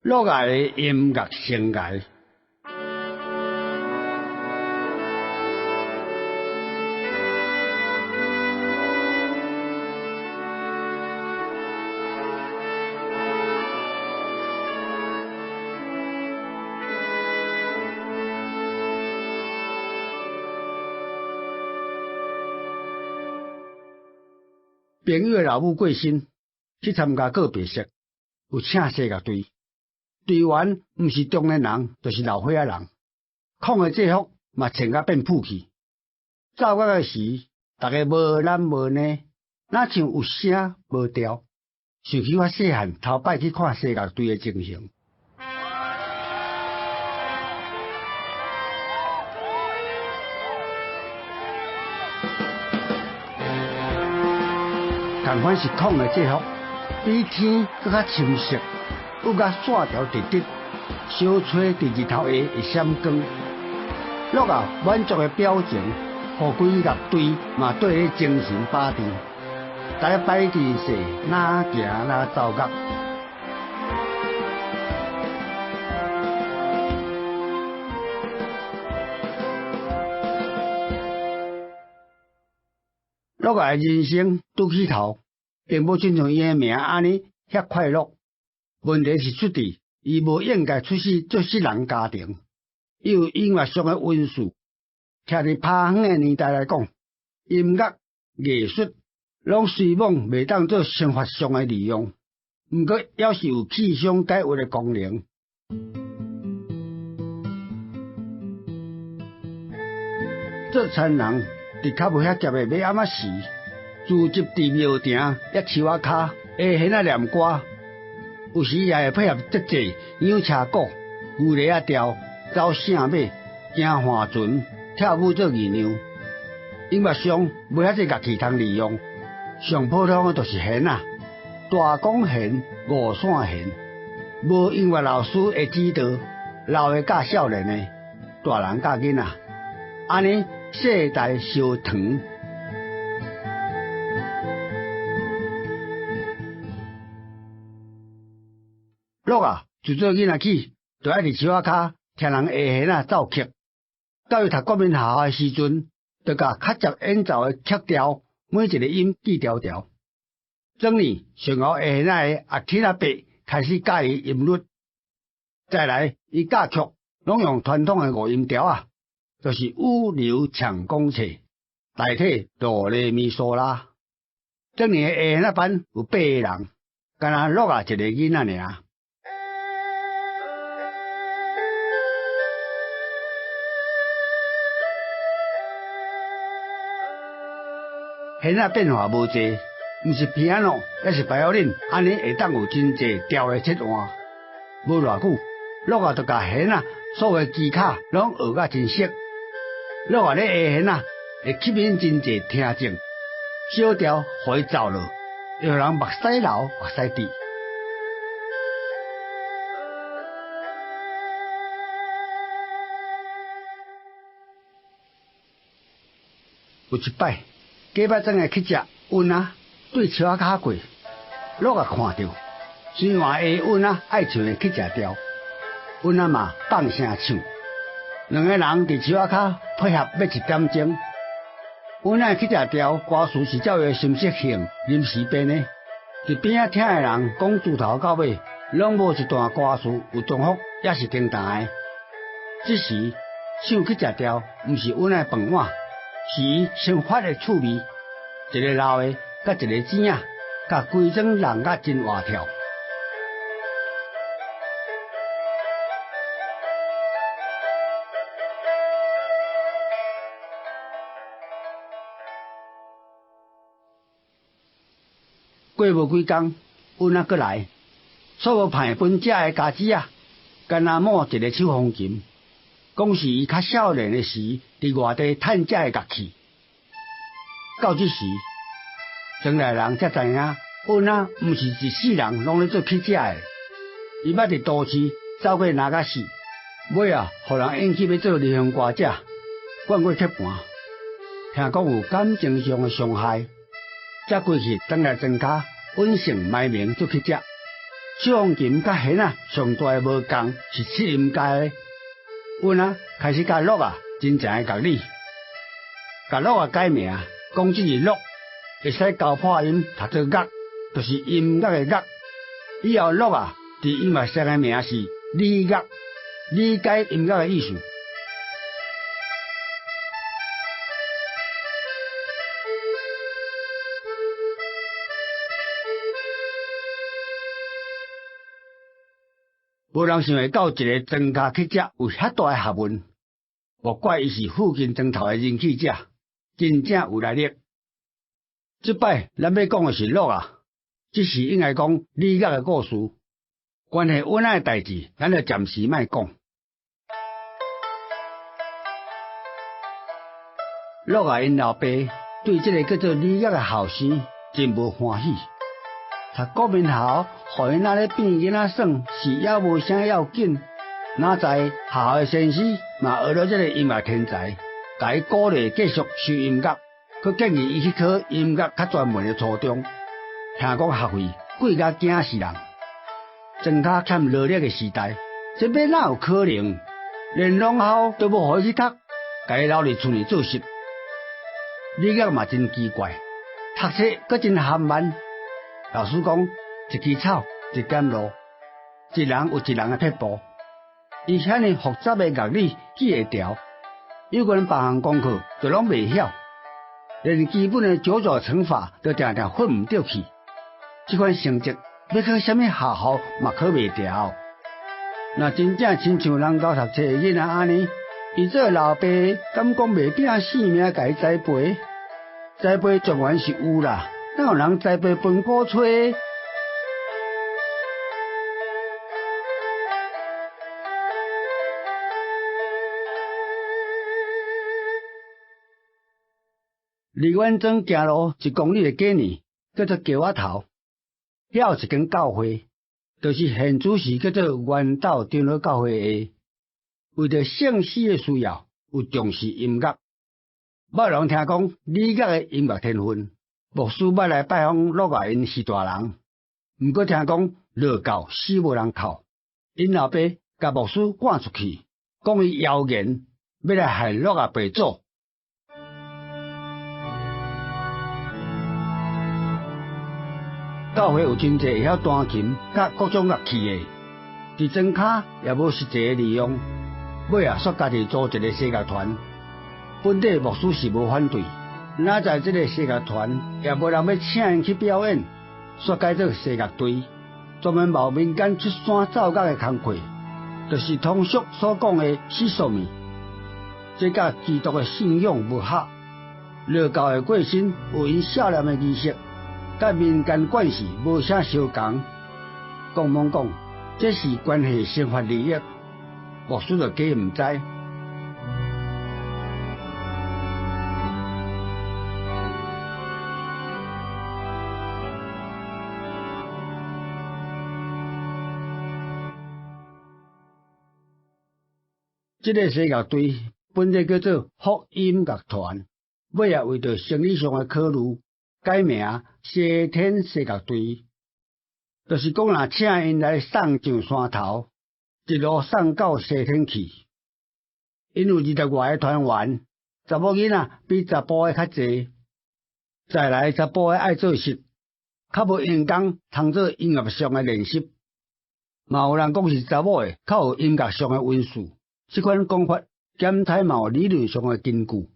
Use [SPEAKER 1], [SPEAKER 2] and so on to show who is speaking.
[SPEAKER 1] 落来的音乐生涯。朋友的老母过身，去参加告别式，有请西乐队。队员毋是中年人，就是老岁仔人。抗的制服嘛穿甲变朴气。走过个时，大家无男无女，哪像有声无调。想起我细汉头摆去看西乐队的情形。同款是抗的制服，比天搁较深色，有甲线条直直，小吹伫日头下会闪光。落啊满足的表情，互规乐队嘛对咧精神把持。大家摆姿势，哪行哪走角。落来人生拄起头，并无亲像伊的名安尼遐快乐。问题是出伫伊无应该出世做世人家庭，伊有音乐上的因素。徛伫拍远的年代来讲，音乐艺术拢虽往袂当做生活上的利用，毋过也是有气象解郁的功能。做田人伫较无遐夹的要暗仔时，自集伫庙埕抑树仔骹下弦仔念歌，有时也会配合节制仰车鼓、牛犁仔调、走圣马、行花船、跳舞做二娘。音乐上无遐济乐器通利用，上普通的就是弦啊，大弓弦、五线弦。无音乐老师的指导，老的教少年的，大人教囡仔，安尼世代相传。乐啊，自做囡仔起，就爱伫树仔骹听人下弦仔奏曲。到伊读国民学校的时阵，就甲较接演奏的曲调，每一个音记条条。整年上后下弦仔的阿天阿伯开始教伊音律，再来伊教曲拢用传统的五音调啊，就是五流抢公尺，代替哆来咪嗦啦。整年的下弦仔班有8个人，干那乐啊一个囡仔尔。弦仔变化无济，毋是皮安诺，也是拜奥林，安尼会当有真济调的切换。无偌久，乐啊就甲弦仔所有技巧拢学甲真熟。乐啊咧下弦仔会吸引真济听众，小调互伊走落，会互人目屎流目屎滴。有一摆。假捌真诶去食温仔，对树仔骹过，乐啊看到，虽然下温仔爱唱诶去食调，温仔嘛放声唱，两个人伫树仔骹配合要一点钟。温仔去食调歌词是照伊心色性临时编诶，伫边仔听诶人讲自头到尾，拢无一段歌词有重复，也是平淡诶。这时唱去食调，毋是温仔饭碗。是伊生发的趣味，一个老的，甲一个姊仔，甲规庄人甲真活跳。过无几工，温仔过来，所无派本家的家姊仔，干那摸一个手风琴。讲是伊较少年的时，伫外地趁食的乐器。到这时，庄内人才知影，温仔毋是一世人拢咧做去食的。伊捌伫都市走过哪甲死，尾啊，互人引起要做离乡歌者，灌过铁盘。听讲有感情上的伤害，才归去转来庄脚，稳姓埋名做去食。小提琴甲弦上大诶无共是七音阶。阮开始甲乐真正诶乐理，甲乐改名，讲即个乐会使交破音，读做乐，就是音乐诶乐。以后乐伫音乐上诶名是理乐，理解音乐诶意思。无人想会到一个庄稼乞者有遐大诶学问，莫怪伊是附近庄头诶人气者，真正有来历。即摆咱要讲诶是乐只是应该讲理乐诶故事，关系阮诶代志，咱就暂时莫讲。乐因老爸对即个叫做理乐诶后生真无欢喜。读国民校，互因咧变囡仔耍，是也无啥要紧。哪知学校诶先生嘛学到即个音乐天才，甲伊鼓励继续修音乐，佮建议伊去考音乐较专门诶初中。听讲学费贵甲惊死人，庄稼欠劳力诶时代，这要哪有可能？连农校都无互伊去读，甲伊留伫厝里做事。理乐嘛真奇怪，读册佮真含慢。老师讲，一枝草，一点露，一人有一人诶撇步。伊遐尼复杂诶乐理记会牢，有个人别项功课就拢袂晓，连基本诶九九乘法都常常混唔对去。即款成绩要考什么学校嘛考袂牢。若真正亲像人教读册诶囡仔安尼，伊做老爸敢讲袂拼性命甲伊栽培？栽培状元是有啦。哪有人栽培分古吹？离阮庄行路1公里的过年，叫做桥仔头，遐有一间教会，就是现主时叫做元斗长老教会的。为着圣事的需要，有重视音乐。捌人听讲理乐的音乐天分。牧师捌来拜访乐因是大人，毋过听讲乐教死无人靠，因老爸甲牧师赶出去，讲伊谣言要来害乐爸祖。教会有真侪会晓弹琴甲各种乐器的，伫庄卡也无实际的利用，尾煞家己组一个声乐团，本地牧师是无反对。哪知这个声乐团也无人要请因去表演，煞改做声乐队，专门冒民间出山造乐的工课，就是通俗所讲的死素面。这甲基督的信仰无合，乐教的过身有因孝念的仪式，甲民间管事无啥相共。讲懵讲，这是关系生活利益，牧师就假毋知。这个声乐队本来叫做福音乐团，尾也为着生理上的考虑，改名西天声乐队。就是讲若请因来送上山头，一路送到西天去。因有20外个团员，查某囡仔比查甫个较济。再来查甫个爱做事，较无用功通做音乐上的练习。嘛有人讲是查某个较有音乐上的温数。这款讲法检讨嘛有理论上的根据。